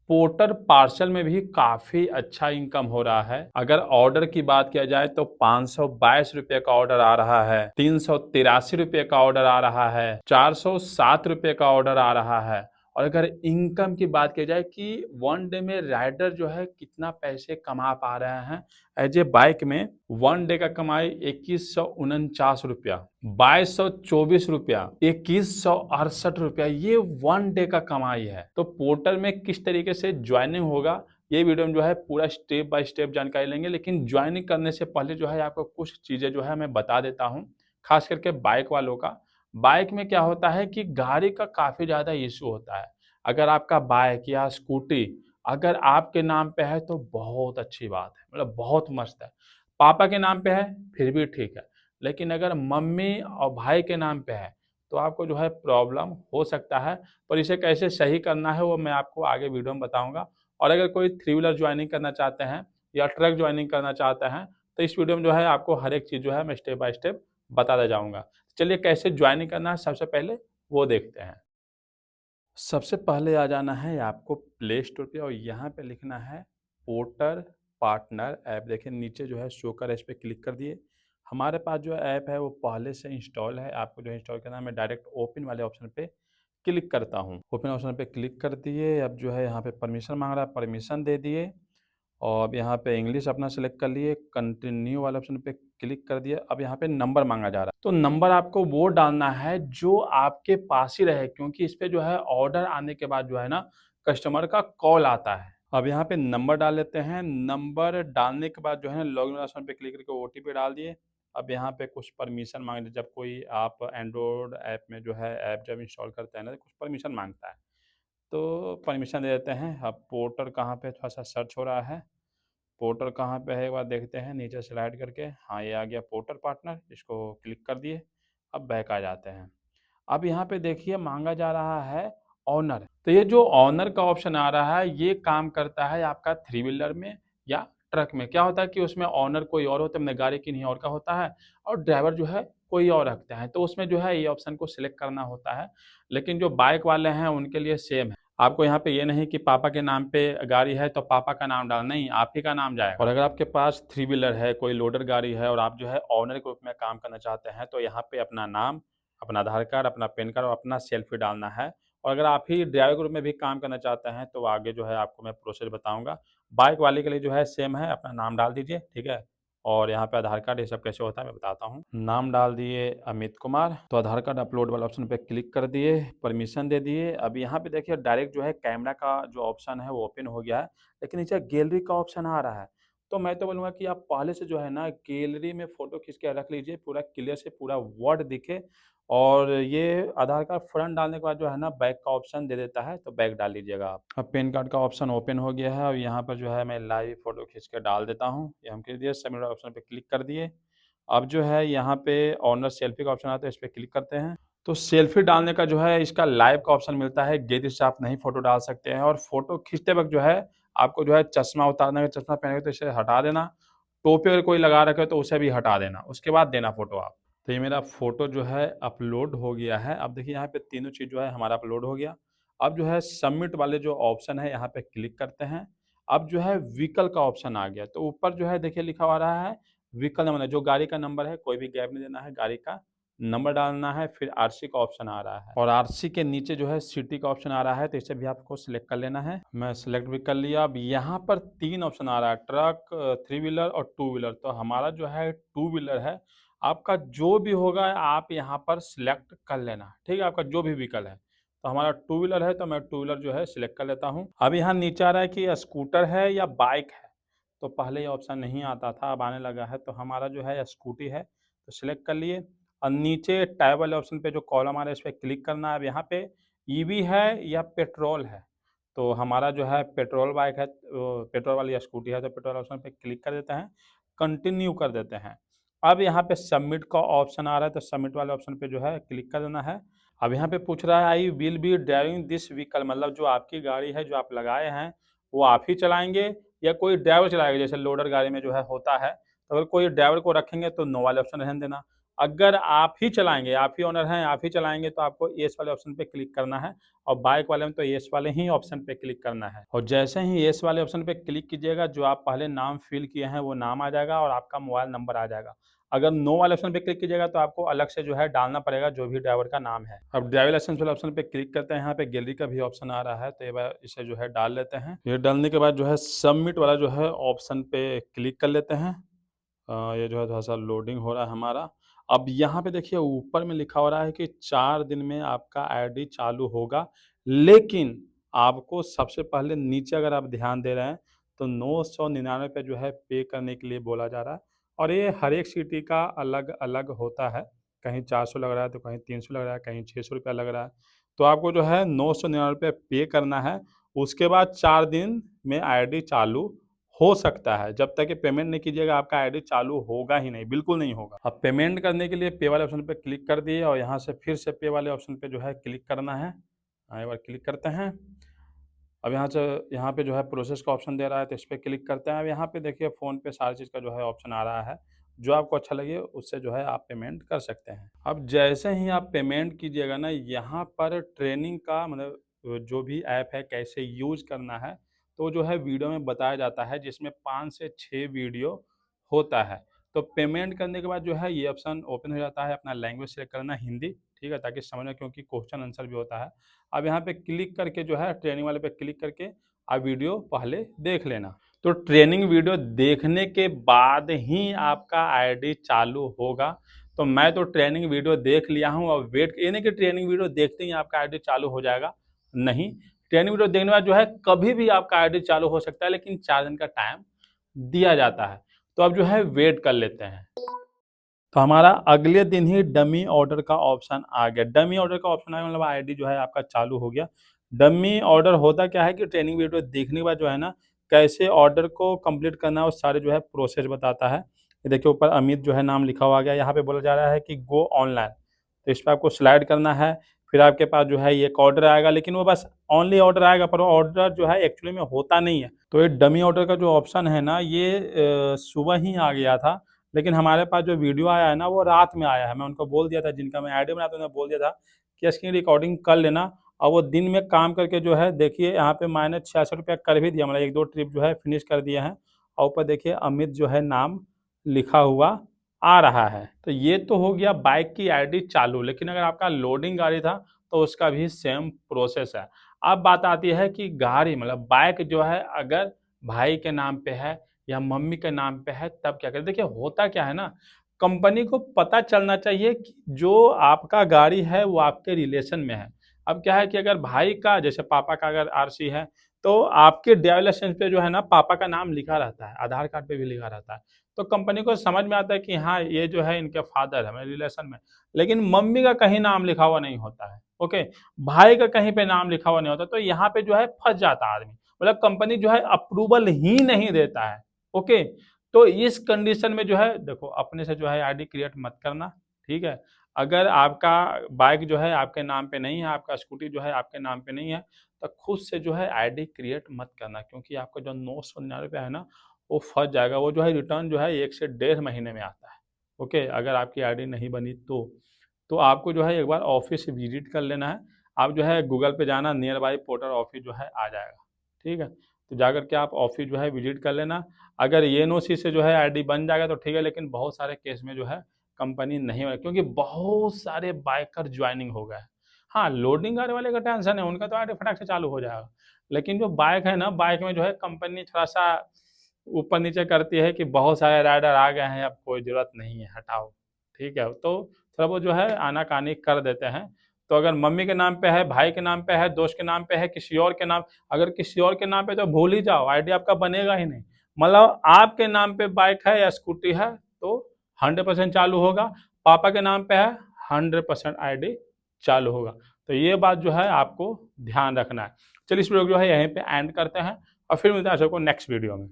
Porter parcel में भी काफ़ी अच्छा इनकम हो रहा है। अगर ऑर्डर की बात किया जाए तो ₹522 का ऑर्डर आ रहा है, ₹383 का ऑर्डर आ रहा है, ₹407 का ऑर्डर आ रहा है। और अगर इनकम की बात की जाए कि वन डे में राइडर जो है कितना पैसे कमा पा रहे हैं, एज ए बाइक में वन डे का कमाई ₹2149, ₹2224, ₹2168, ये वन डे का कमाई है। तो पोर्टल में किस तरीके से ज्वाइनिंग होगा, ये वीडियो में जो है पूरा स्टेप बाय स्टेप जानकारी लेंगे। लेकिन ज्वाइनिंग करने से पहले जो है आपको कुछ चीज़ें जो है मैं बता देता हूँ, खास करके बाइक वालों का। बाइक में क्या होता है कि गाड़ी का काफ़ी ज़्यादा इश्यू होता है। अगर आपका बाइक या स्कूटी अगर आपके नाम पे है तो बहुत अच्छी बात है, मतलब बहुत मस्त है। पापा के नाम पे है फिर भी ठीक है, लेकिन अगर मम्मी और भाई के नाम पे है तो आपको जो है प्रॉब्लम हो सकता है। पर इसे कैसे सही करना है वो मैं आपको आगे वीडियो में बताऊँगा। और अगर कोई थ्री व्हीलर जॉइनिंग करना चाहते हैं या ट्रक जॉइनिंग करना चाहते हैं तो इस वीडियो में जो है आपको हर एक चीज़ जो है मैं स्टेप बाय स्टेप बताता जाऊँगा। चलिए कैसे ज्वाइनिंग करना है सबसे पहले वो देखते हैं। सबसे पहले आ जाना है आपको प्ले स्टोर पे और यहाँ पे लिखना है पोर्टर पार्टनर ऐप। देखिए नीचे जो है शो कर है, इस पे क्लिक कर दिए। हमारे पास जो ऐप है वो पहले से इंस्टॉल है, आपको जो है इंस्टॉल करना है। मैं डायरेक्ट ओपन वाले ऑप्शन पे क्लिक करता हूँ। ओपन ऑप्शन पे क्लिक कर दिए, अब जो है यहाँ पे परमिशन मांग रहा है, परमिशन दे दिए। और अब यहाँ पे इंग्लिश अपना सेलेक्ट कर लिए, कंटिन्यू वाले ऑप्शन पे क्लिक कर दिया। अब यहाँ पे नंबर माँगा जा रहा है, तो नंबर आपको वो डालना है जो आपके पास ही रहे, क्योंकि इस पे जो है ऑर्डर आने के बाद जो है ना कस्टमर का कॉल आता है। अब यहाँ पे नंबर डाल लेते हैं, नंबर डालने के बाद जो है लॉगिन वाले ऑप्शन पे क्लिक करके ओटीपी डाल दिए। अब यहाँ पे कुछ परमिशन माँग जब कोई आप एंड्रॉयड ऐप में जो है ऐप जब इंस्टॉल करते हैं ना तो कुछ परमिशन माँगता है। तो परमिशन दे देते हैं। अब पोर्टल कहाँ पे थोड़ा-सा सर्च हो रहा है। पोर्टल कहाँ पे है एक बार देखते हैं नीचे स्लाइड करके। हाँ, ये आ गया पोर्टल पार्टनर, इसको क्लिक कर दिए। अब बैक आ जाते हैं। अब यहाँ पे देखिए माँगा जा रहा है ओनर। तो ये जो ओनर का ऑप्शन आ रहा है ये काम करता है आपका थ्री व्हीलर में या ट्रक में। क्या होता है कि उसमें ओनर कोई और होता है, अपने गाड़ी किन्हीं और का होता है और ड्राइवर जो है कोई और रखते हैं। तो उसमें जो है ये ऑप्शन को सिलेक्ट करना होता है। लेकिन जो बाइक वाले हैं उनके लिए सेम है। आपको यहाँ पे ये नहीं कि पापा के नाम पे गाड़ी है तो पापा का नाम डालना, नहीं, आप ही का नाम जाएगा। और अगर आपके पास थ्री व्हीलर है, कोई लोडर गाड़ी है और आप जो है ओनर के रूप में काम करना चाहते हैं तो यहाँ पे अपना नाम, अपना आधार कार्ड, अपना पैन कार्ड और अपना सेल्फी डालना है। और अगर आप ही ड्राइवर के रूप में भी काम करना चाहते हैं तो आगे जो है आपको मैं प्रोसेस बताऊँगा। बाइक वाले के लिए जो है सेम है, अपना नाम डाल दीजिए, ठीक है? और यहाँ पे आधार कार्ड ये सब कैसे होता है मैं बताता हूँ। नाम डाल दिए अमित कुमार, तो आधार कार्ड अपलोड वाले ऑप्शन पे क्लिक कर दिए, परमिशन दे दिए। अब यहाँ पे देखिए डायरेक्ट जो है कैमरा का जो ऑप्शन है वो ओपन हो गया है, लेकिन नीचे गैलरी का ऑप्शन आ रहा है। तो मैं तो बोलूँगा कि आप पहले से जो है ना गैलरी में फ़ोटो खींच के रख लीजिए, पूरा क्लियर से पूरा वर्ड दिखे। और ये आधार कार्ड फ्रंट डालने के बाद जो है ना बैक का ऑप्शन दे देता है, तो बैक डाल लीजिएगा आप। अब पैन कार्ड का ऑप्शन ओपन हो गया है और यहाँ पर जो है मैं लाइव फ़ोटो खींच के डाल देता हूँ। ये हम कर दिए, सबमिट ऑप्शन पे क्लिक कर दिए। अब जो है यहाँ पे ओनर सेल्फी का ऑप्शन आता है, इस पे क्लिक करते हैं। तो सेल्फी डालने का जो है इसका लाइव का ऑप्शन मिलता है, गैलरी से आप नहीं फ़ोटो डाल सकते हैं। और फ़ोटो खींचते वक़्त जो है आपको जो है चश्मा उतारना है, चश्मा पहने तो इसे हटा देना। टोपी अगर कोई लगा रखे तो उसे भी हटा देना, उसके बाद देना फ़ोटो आप। तो ये मेरा फ़ोटो जो है अपलोड हो गया है। अब देखिए यहाँ पे तीनों चीज़ जो है हमारा अपलोड हो गया। अब जो है सबमिट वाले जो ऑप्शन है यहाँ पे क्लिक करते हैं। अब जो है व्हीकल का ऑप्शन आ गया, तो ऊपर जो है देखिए लिखा हुआ आ रहा है व्हीकल नंबर, जो गाड़ी का नंबर है, कोई भी गैप नहीं देना है, गाड़ी का नंबर डालना है, फिर आरसी का ऑप्शन आ रहा है और आरसी के नीचे जो है सिटी का ऑप्शन आ रहा है, तो इसे भी आपको सिलेक्ट कर लेना है। मैं सिलेक्ट भी कर लिया। अब यहाँ पर 3 ऑप्शन आ रहा है, ट्रक, थ्री व्हीलर और टू व्हीलर। तो हमारा जो है टू व्हीलर है, आपका जो भी होगा आप यहाँ पर सिलेक्ट कर लेना, ठीक है? आपका जो भी व्हीकल है। तो हमारा टू व्हीलर है तो मैं टू व्हीलर जो है सिलेक्ट कर लेता हूँ। अब यहाँ नीचे आ रहा है कि स्कूटर है या बाइक है, तो पहले ये ऑप्शन नहीं आता था, अब आने लगा है। तो हमारा जो है स्कूटी है, तो सिलेक्ट कर लिए। और नीचे टैब वाले ऑप्शन पे जो कॉलम आ रहा है इस पे क्लिक करना है। अब यहाँ पे ईवी है या पेट्रोल है, तो हमारा जो है पेट्रोल बाइक है, पेट्रोल वाली स्कूटी है, तो पेट्रोल ऑप्शन पे क्लिक कर देते हैं, कंटिन्यू कर देते हैं। अब यहाँ पे सबमिट का ऑप्शन आ रहा है, तो सबमिट वाले ऑप्शन पे जो है क्लिक कर देना है। अब यहाँ पे पूछ रहा है I will be driving this vehicle, मतलब जो आपकी गाड़ी है, जो आप लगाए हैं, वो आप ही चलाएँगे या कोई ड्राइवर चलाएगा? जैसे लोडर गाड़ी में जो है होता है, तो अगर कोई ड्राइवर को रखेंगे तो नो वाले ऑप्शन रहने देना। अगर आप ही चलाएंगे, आप ही ओनर हैं, आप ही चलाएंगे, तो आपको येस वाले ऑप्शन पे क्लिक करना है और बाइक वाले में तो येस वाले ही ऑप्शन पे क्लिक करना है। और जैसे ही येस वाले ऑप्शन पे क्लिक कीजिएगा, जो आप पहले नाम फिल किए हैं वो नाम आ जाएगा और आपका मोबाइल नंबर आ जाएगा। अगर नो वाले ऑप्शन पे क्लिक कीजिएगा तो आपको अलग से जो है डालना पड़ेगा जो भी ड्राइवर का नाम है। अब ड्राइविंग लाइसेंस वाले ऑप्शन पे क्लिक करते हैं, यहाँ पे गैलरी का भी ऑप्शन आ रहा है, तो ये बार इसे जो है डाल लेते हैं। ये डालने के बाद जो है सबमिट वाला जो है ऑप्शन पे क्लिक कर लेते हैं। ये जो है थोड़ा-सा लोडिंग हो रहा है हमारा। अब यहाँ पे देखिए ऊपर में लिखा हो रहा है कि 4 दिन में आपका आईडी चालू होगा, लेकिन आपको सबसे पहले नीचे अगर आप ध्यान दे रहे हैं, तो 999 जो है पे करने के लिए बोला जा रहा है और ये हर एक सिटी का अलग-अलग होता है। कहीं 400 लग रहा है, तो कहीं 300 लग रहा है, कहीं 600 रुपया लग रहा है। तो आपको जो है 999 पे करना है, उसके बाद 4 दिन में आईडी चालू हो सकता है। जब तक ये पेमेंट नहीं कीजिएगा आपका आईडी चालू होगा ही नहीं, बिल्कुल नहीं होगा। अब पेमेंट करने के लिए पे वाले ऑप्शन पे क्लिक कर दिए और यहाँ से फिर से पे वाले ऑप्शन पे जो है क्लिक करना है। एक बार क्लिक करते हैं। अब यहाँ पे जो है प्रोसेस का ऑप्शन दे रहा है, तो इस पे क्लिक करते हैं। अब यहाँ पे देखिए फ़ोन पे सारी चीज़ का जो है ऑप्शन आ रहा है। जो आपको अच्छा लगे उससे जो है आप पेमेंट कर सकते हैं। अब जैसे ही आप पेमेंट कीजिएगा ना, यहाँ पर ट्रेनिंग का मतलब जो भी ऐप है कैसे यूज़ करना है, तो जो है वीडियो में बताया जाता है, जिसमें 5 से 6 वीडियो होता है। तो पेमेंट करने के बाद जो है ये ऑप्शन ओपन हो जाता है, अपना लैंग्वेज सेलेक्ट करना हिंदी, ठीक है? ताकि समझ में, क्योंकि क्वेश्चन आंसर भी होता है। अब यहाँ पे क्लिक करके जो है ट्रेनिंग वाले पे क्लिक करके आप वीडियो पहले देख लेना। तो ट्रेनिंग वीडियो देखने के बाद ही आपका आईडी चालू होगा। तो मैं तो ट्रेनिंग वीडियो देख लिया हूँ और वेट, ये नहीं कि ट्रेनिंग वीडियो देखते ही आपका आईडी चालू हो जाएगा, नहीं। ट्रेनिंग वीडियो देखने के बाद जो है कभी भी आपका आईडी चालू हो सकता है, लेकिन 4 दिन का टाइम दिया जाता है। तो अब जो है वेट कर लेते हैं। तो हमारा अगले दिन ही डमी ऑर्डर का ऑप्शन आ गया। डमी ऑर्डर का ऑप्शन आया मतलब आईडी जो है आपका चालू हो गया। डमी ऑर्डर होता क्या है कि ट्रेनिंग वीडियो देखने के बाद जो है ना, कैसे ऑर्डर को कंप्लीट करना है वो सारे जो है प्रोसेस बताता है। ये देखिए ऊपर अमित जो है नाम लिखा हुआ गया। यहाँ पे बोला जा रहा है कि गो ऑनलाइन, तो इस पे आपको स्लाइड करना है। फिर आपके पास जो है ये एक ऑर्डर आएगा, लेकिन वो बस ओनली ऑर्डर आएगा, पर वो ऑर्डर जो है एक्चुअली में होता नहीं है। तो ये डमी ऑर्डर का जो ऑप्शन है ना, ये सुबह ही आ गया था, लेकिन हमारे पास जो वीडियो आया है ना वो रात में आया है। मैं उनको बोल दिया था, जिनका मैं आईडी बनाया था उन्हें बोल दिया था कि स्क्रीन रिकॉर्डिंग कर लेना, और वो दिन में काम करके जो है देखिए यहाँ पे मैंने 66 रुपया कर भी दिया, मतलब 1-2 ट्रिप जो है फिनिश कर दिए हैं। और ऊपर देखिए अमित जो है नाम लिखा हुआ आ रहा है। तो ये तो हो गया बाइक की आईडी चालू, लेकिन अगर आपका लोडिंग गाड़ी था तो उसका भी सेम प्रोसेस है। अब बात आती है कि गाड़ी मतलब बाइक जो है अगर भाई के नाम पे है या मम्मी के नाम पे है तब क्या करें? देखिए होता क्या है ना, कंपनी को पता चलना चाहिए कि जो आपका गाड़ी है वो आपके रिलेशन में है। अब क्या है कि अगर भाई का, जैसे पापा का अगर आरसी है, तो आपके ड्राइविंग लाइसेंस पे जो है ना पापा का नाम लिखा रहता है, आधार कार्ड पे भी लिखा रहता है। तो कंपनी को समझ में आता है कि हाँ ये जो है इनके फादर है, मेरे रिलेशन में। लेकिन मम्मी का कहीं नाम लिखा हुआ नहीं होता है, ओके? भाई का कहीं पे नाम लिखा हुआ नहीं होता, तो यहाँ पे जो है फँस जाता है आदमी। मतलब कंपनी जो है अप्रूवल ही नहीं देता है। ओके, तो इस कंडीशन में जो है देखो अपने से जो है आईडी क्रिएट मत करना, ठीक है? अगर आपका बाइक जो है आपके नाम पे नहीं है, आपका स्कूटी जो है आपके नाम पे नहीं है, तो खुद से जो है आईडी क्रिएट मत करना, क्योंकि आपका जो 999 है ना वो फंस जाएगा। वो जो है रिटर्न जो है 1 से डेढ़ महीने में आता है। ओके, अगर आपकी आईडी नहीं बनी तो आपको जो है एक बार ऑफिस विजिट कर लेना है। आप जो है गूगल पे जाना, नियर बाई पोर्टर ऑफिस जो है आ जाएगा, ठीक है? तो जाकर के आप ऑफिस जो है विजिट कर लेना। अगर ये एनओसी से जो है आईडी बन जाएगा तो ठीक है, लेकिन बहुत सारे केस में जो है कंपनी नहीं बने, क्योंकि बहुत सारे बाइकर ज्वाइनिंग हो गए हैं। हाँ, लोडिंग गाड़ी वाले का टेंशन है, उनका तो आईडी फटाक से चालू हो जाएगा। लेकिन जो बाइक है ना, बाइक में जो है कंपनी थोड़ा-सा ऊपर-नीचे करती है कि बहुत सारे राइडर आ गए हैं, अब कोई ज़रूरत नहीं है, हटाओ, ठीक है? तो थोड़ा बहुत जो है आनाकानी कर देते हैं। तो अगर मम्मी के नाम पे है, भाई के नाम पे है, दोस्त के नाम पे है, किसी और के नाम, अगर किसी और के नाम पे तो भूल ही जाओ, आईडी आपका बनेगा ही नहीं। मतलब आपके नाम पे बाइक है या स्कूटी है तो 100% चालू होगा, पापा के नाम पे है 100% आईडी चालू होगा। तो ये बात जो है आपको ध्यान रखना है। चलिए इस वीडियो को जो है यहीं पे एंड करते हैं और फिर मिलते हैं आप सबको नेक्स्ट वीडियो में।